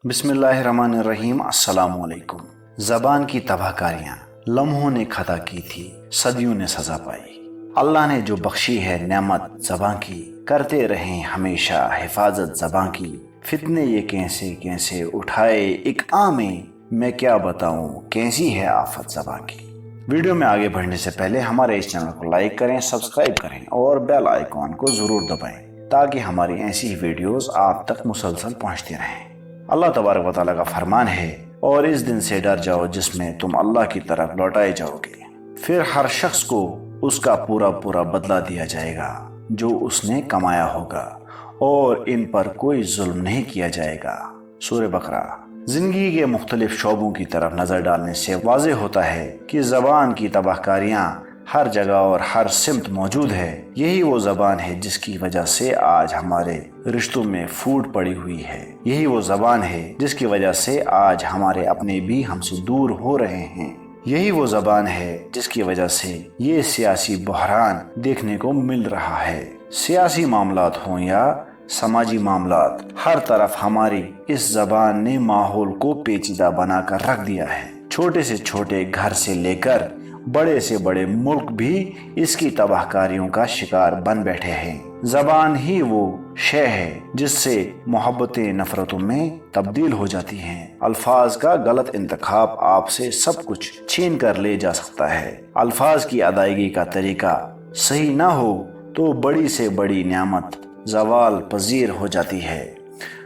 बिस्मिल्लाहिर्रहमानिर्रहीम। अस्सलाम वालेकुम। ज़बान की तबाह कारियाँ लम्हों ने खता की थी, सदियों ने सज़ा पाई। अल्लाह ने जो बख्शी है नेमत ज़बां की, करते रहें हमेशा हिफाजत ज़बां की। फितने ये कैसे कैसे उठाए एक आमें, मैं क्या बताऊँ कैसी है आफत ज़बां की। वीडियो में आगे बढ़ने से पहले हमारे इस चैनल को लाइक करें, सब्सक्राइब करें और बेल आइकॉन को ज़रूर दबाएं ताकि हमारी ऐसी ही वीडियोस आप तक मुसलसल पहुंचती रहें। अल्लाह तबारक व तआला का फरमान है, और इस दिन से डर जाओ जिसमें तुम अल्लाह की तरफ लौटाए जाओगे। फिर हर शख्स को उसका पूरा पूरा बदला दिया जाएगा जो उसने कमाया होगा, और इन पर कोई जुल्म नहीं किया जाएगा। सूरह बकरा। जिंदगी के मुख्तलिफ शोबों की तरफ नजर डालने से वाज़ेह होता है कि ज़बान की तबाहकारियाँ हर जगह और हर सिमत मौजूद है। यही वो ज़बान है जिसकी वजह से आज हमारे रिश्तों में फूट पड़ी हुई है। यही वो ज़बान है जिसकी वजह से आज हमारे अपने भी हमसे दूर हो रहे हैं। यही वो ज़बान है जिसकी वजह से ये सियासी बहरान देखने को मिल रहा है। सियासी मामलात हों या समाजी मामलात, हर तरफ हमारी इस ज़बान ने माहौल को पेचीदा बनाकर रख दिया है। छोटे से छोटे घर से लेकर बड़े से बड़े मुल्क भी इसकी तबाहकारियों का शिकार बन बैठे हैं। ज़बान ही वो शय है जिससे मोहब्बतें नफरतों में तब्दील हो जाती हैं। अल्फाज का गलत इंतखाब आपसे सब कुछ छीन कर ले जा सकता है। अल्फाज की अदायगी का तरीका सही ना हो तो बड़ी से बड़ी नियामत ज़वाल पजीर हो जाती है।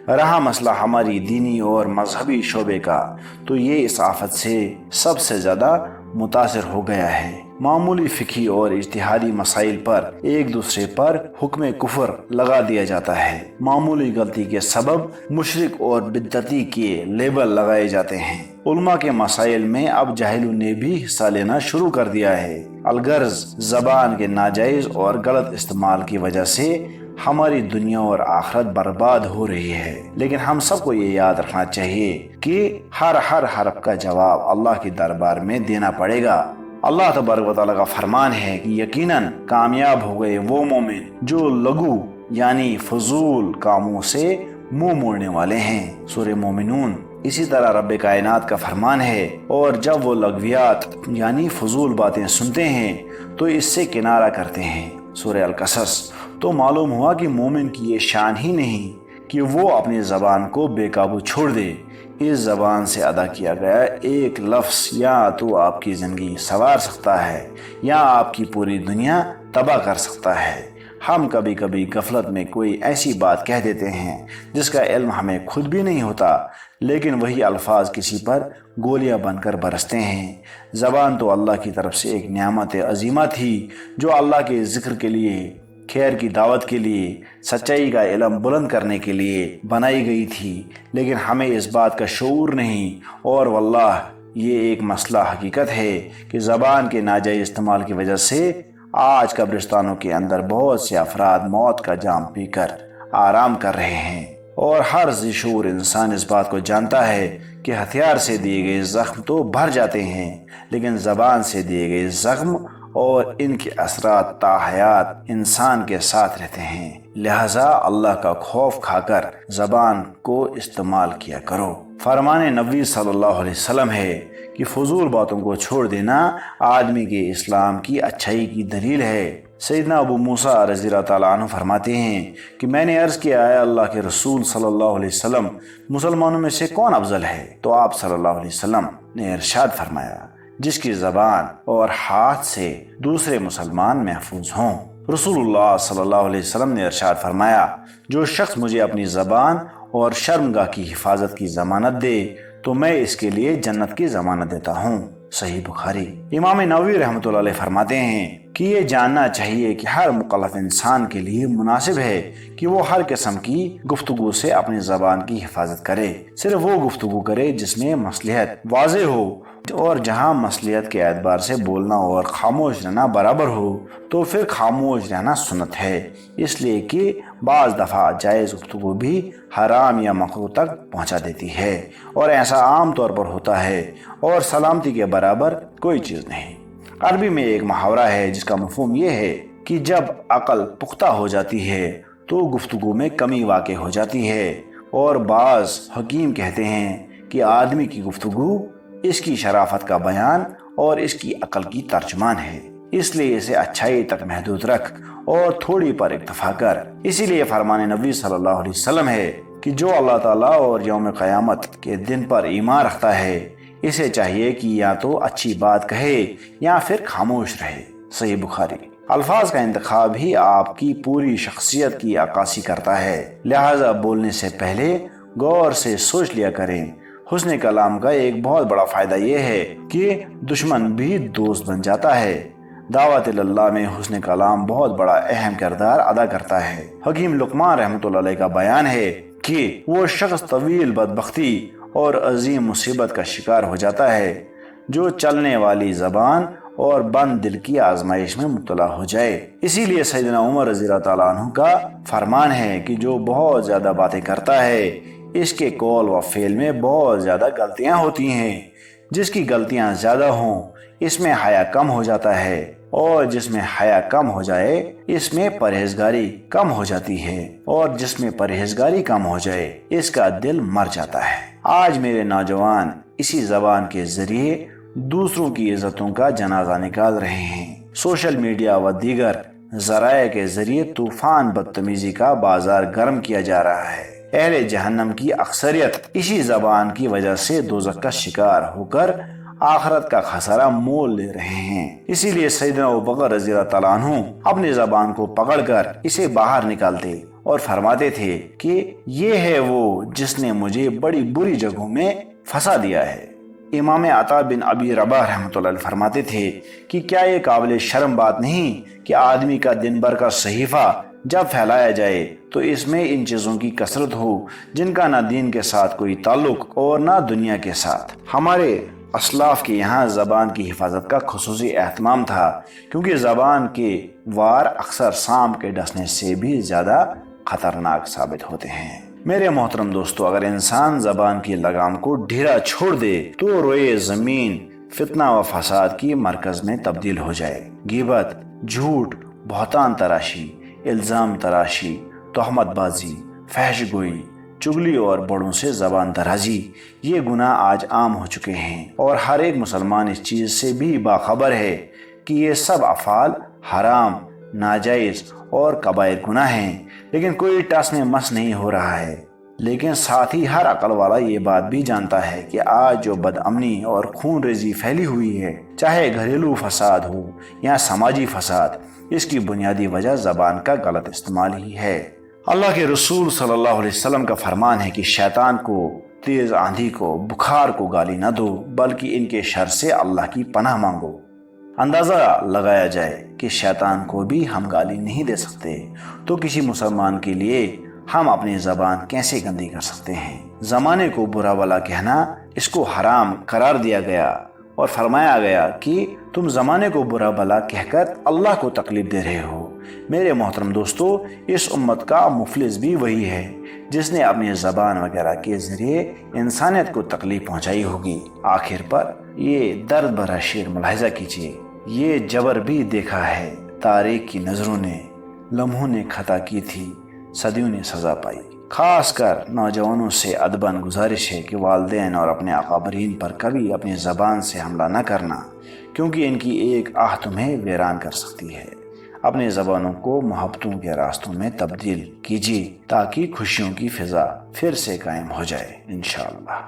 रहा मसला हमारी दीनी और मजहबी शोबे का, तो ये इस आफत से सबसे ज़्यादा मुतासिर हो गया है। मामूली फ़िकी और इज्तिहादी मसाइल पर एक दूसरे पर हुक्म कुफर लगा दिया जाता है। मामूली गलती के सबब मुशरिक और बिदअती के लेबल लगाए जाते हैं। उलमा के मसाइल में अब जाहिलों ने भी हिस्सा लेना शुरू कर दिया है। अलगर्ज ज़बान के नाजायज़ और गलत इस्तेमाल की वजह से हमारी दुनिया और आखिरत बर्बाद हो रही है। लेकिन हम सबको ये याद रखना चाहिए कि हर हरफ का जवाब अल्लाह के दरबार में देना पड़ेगा। अल्लाह तबारक व तआला का फरमान है कि यकीनन कामयाब हो गए वो मोमिन जो लघु यानी फजूल कामों से मुंह मोड़ने वाले हैं। सूरह मोमिनून। इसी तरह रब्बे कायनात का फरमान है, और जब वो लग़वियात यानी फजूल बातें सुनते हैं तो इससे किनारा करते हैं। सूरह अल-कसस। तो मालूम हुआ कि मोमिन की ये शान ही नहीं कि वो अपनी ज़बान को बेकाबू छोड़ दे। इस ज़बान से अदा किया गया एक लफ्ज़ या तो आपकी ज़िंदगी संवार सकता है या आपकी पूरी दुनिया तबाह कर सकता है। हम कभी कभी गफलत में कोई ऐसी बात कह देते हैं जिसका इल्म हमें खुद भी नहीं होता, लेकिन वही अल्फाज किसी पर गोलियां बनकर बरसते हैं। ज़बान तो अल्लाह की तरफ से एक नियामत अजीमा थी जो अल्लाह के ज़िक्र के लिए, खैर की दावत के लिए, सच्चाई का इल्म बुलंद करने के लिए बनाई गई थी। लेकिन हमें इस बात का शऊर नहीं, और वल्लाह ये एक मसला हकीकत है कि ज़बान के नाजायज़ इस्तेमाल की वजह से आज कब्रिस्तानों के अंदर बहुत से अफराद मौत का जाम पीकर आराम कर रहे हैं। और हर ज़िशूर इंसान इस बात को जानता है कि हथियार से दिए गए ज़ख्म तो भर जाते हैं, लेकिन ज़बान से दिए गए ज़ख्म और इनके असरात ताहयात इंसान के साथ रहते हैं। लिहाजा अल्लाह का खौफ खाकर ज़बान को इस्तेमाल किया करो। फरमान नबी सल्लल्लाहु अलैहि वसल्लम है कि फजूल बातों को छोड़ देना आदमी के इस्लाम की अच्छाई की दलील है। सैयदना अबू मूसा रज़ी ताला अन्हु फरमाते हैं कि मैंने अर्ज़ किया है अल्लाह के रसूल सल्लल्लाहु अलैहि वसल्लम, मुसलमानों में से कौन अफजल है? तो आप सल्लल्लाहु अलैहि वसल्लम ने इरशाद फरमाया, जिसकी ज़बान और हाथ से दूसरे मुसलमान महफूज हों। रसूलुल्लाह सल्लल्लाहु अलैहि वसल्लम ने इरशाद फरमाया, जो शख्स मुझे अपनी ज़बान और शर्मगाह की हिफाजत की ज़मानत दे तो मैं इसके लिए जन्नत की ज़मानत देता हूँ। सही बुखारी। इमाम नववी रहमतुल्लाह अलैह फरमाते हैं कि ये जानना चाहिए कि हर मुकल्लफ इंसान के लिए मुनासिब है कि वो हर किस्म की गुफ्तगू से अपनी ज़बान की हिफाजत करे। सिर्फ वो गुफ्तगू करे जिसमें मसलहत वाज़ेह हो, और जहाँ मसलहत के एतबार से बोलना और खामोश रहना बराबर हो तो फिर खामोश रहना सुन्नत है, इसलिए कि बाज़ दफ़ा जायज़ गुफ्तगू भी हराम या मकरूह तक पहुँचा देती है, और ऐसा आम तौर पर होता है, और सलामती के बराबर कोई चीज़ नहीं। अरबी में एक मुहावरा है जिसका मफ़हूम ये है कि जब अक़ल पुख्ता हो जाती है तो गुफ्तगू में कमी वाक़ई हो जाती है, اور بعض حکیم کہتے ہیں کہ آدمی کی گفتگو اس کی شرافت کا بیان اور اس کی عقل کی ترجمان ہے، اس لیے اسے اچھائی تک محدود رکھ اور تھوڑی پر اکتفا کر۔ اسی لیے فرمان نبی صلی اللہ علیہ وسلم ہے کہ جو اللہ تعالیٰ اور یوم قیامت کے دن پر ایمان رکھتا ہے اسے چاہیے کہ یا تو اچھی بات کہے یا پھر خاموش رہے۔ صحیح بخاری۔ الفاظ کا انتخاب ہی آپ کی پوری شخصیت کی عکاسی کرتا ہے، لہٰذا بولنے سے پہلے غور سے سوچ لیا کریں۔ حسن کلام کا ایک بہت بڑا فائدہ یہ ہے کہ دشمن بھی دوست بن جاتا ہے۔ دعوت اللہ میں حسن کلام بہت بڑا اہم کردار ادا کرتا ہے۔ حکیم لقمان رحمۃ اللہ علیہ کا بیان ہے کہ وہ شخص طویل بدبختی اور عظیم مصیبت کا شکار ہو جاتا ہے جو چلنے والی زبان اور بند دل کی آزمائش میں مبتلا ہو جائے۔ اسی لیے سیدنا عمر رضی اللہ تعالیٰ عنہ کا فرمان ہے کہ جو بہت زیادہ باتیں کرتا ہے اس کے قول و فعل میں بہت زیادہ غلطیاں ہوتی ہیں۔ جس کی غلطیاں زیادہ ہوں اس میں حیا کم ہو جاتا ہے، اور جس میں حیا کم ہو جائے اس میں پرہیزگاری کم ہو جاتی ہے، اور جس میں پرہیزگاری کم ہو جائے اس کا دل مر جاتا ہے۔ آج میرے نوجوان اسی زبان کے ذریعے دوسروں کی عزتوں کا جنازہ نکال رہے ہیں۔ سوشل میڈیا و دیگر ذرائع کے ذریعے طوفان بدتمیزی کا بازار گرم کیا جا رہا ہے۔ اہل جہنم کی اکثریت اسی زبان کی وجہ سے دوزخ کا شکار ہو کر آخرت کا خسارہ مول لے رہے ہیں۔ اسی لیے سیدنا ابوبکر رضی اللہ تعالیٰ عنہ اپنی زبان کو پکڑ کر اسے باہر نکالتے اور فرماتے تھے کہ یہ ہے وہ جس نے مجھے بڑی بری جگہوں میں پھنسا دیا ہے۔ امام عطا بن ابی رباح رحمۃ اللہ علیہ فرماتے تھے کہ کیا یہ قابل شرم بات نہیں کہ آدمی کا دن بھر کا صحیفہ جب پھیلایا جائے تو اس میں ان چیزوں کی کثرت ہو جن کا نہ دین کے ساتھ کوئی تعلق اور نہ دنیا کے ساتھ۔ ہمارے اسلاف کے یہاں زبان کی حفاظت کا خصوصی اہتمام تھا، کیونکہ زبان کے وار اکثر سانپ کے ڈسنے سے بھی زیادہ خطرناک ثابت ہوتے ہیں۔ میرے محترم دوستو، اگر انسان زبان کی لگام کو ڈھیلا چھوڑ دے تو روئے زمین فتنہ و فساد کی مرکز میں تبدیل ہو جائے۔ غیبت، جھوٹ، بہتان تراشی، الزام تراشی، تہمت بازی، فحش گوئی، چگلی اور بڑوں سے زبان درازی، یہ گناہ آج عام ہو چکے ہیں، اور ہر ایک مسلمان اس چیز سے بھی باخبر ہے کہ یہ سب افعال حرام، ناجائز اور کبائر گناہ ہیں، لیکن کوئی ٹس میں مس نہیں ہو رہا ہے۔ لیکن ساتھ ہی ہر عقل والا یہ بات بھی جانتا ہے کہ آج جو بد امنی اور خون ریزی پھیلی ہوئی ہے، چاہے گھریلو فساد ہو یا سماجی فساد، اس کی بنیادی وجہ زبان کا غلط استعمال ہی ہے۔ اللہ کے رسول صلی اللہ علیہ وسلم کا فرمان ہے کہ شیطان کو، تیز آندھی کو، بخار کو گالی نہ دو، بلکہ ان کے شر سے اللہ کی پناہ مانگو۔ اندازہ لگایا جائے کہ شیطان کو بھی ہم گالی نہیں دے سکتے تو کسی مسلمان کے لیے ہم اپنی زبان کیسے گندی کر سکتے ہیں؟ زمانے کو برا بھلا کہنا اس کو حرام قرار دیا گیا اور فرمایا گیا کہ تم زمانے کو برا بھلا کہہ کر اللہ کو تکلیف دے رہے ہو۔ میرے محترم دوستو، اس امت کا مفلس بھی وہی ہے جس نے اپنی زبان وغیرہ کے ذریعے انسانیت کو تکلیف پہنچائی ہوگی۔ آخر پر یہ درد بھرا شعر ملاحظہ کیجیے، یہ جبر بھی دیکھا ہے تاریخ کی نظروں نے، لمحوں نے خطا کی تھی، صدیوں نے سزا پائی۔ خاص کر نوجوانوں سے ادباً گزارش ہے کہ والدین اور اپنے اکابرین پر کبھی اپنی زبان سے حملہ نہ کرنا، کیونکہ ان کی ایک آہ تمہیں ویران کر سکتی ہے۔ اپنی زبانوں کو محبتوں کے راستوں میں تبدیل کیجیے تاکہ خوشیوں کی فضا پھر سے قائم ہو جائے انشاءاللہ۔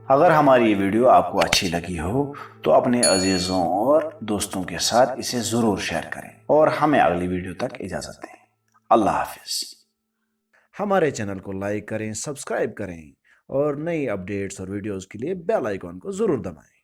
اگر ہماری یہ ویڈیو آپ کو اچھی لگی ہو تو اپنے عزیزوں اور دوستوں کے ساتھ اسے ضرور شیئر کریں، اور ہمیں اگلی ویڈیو تک اجازت دیں۔ اللہ حافظ۔ ہمارے چینل کو لائک کریں، سبسکرائب کریں، اور نئی اپڈیٹس اور ویڈیوز کے لیے بیل آئیکن کو ضرور دبائیں۔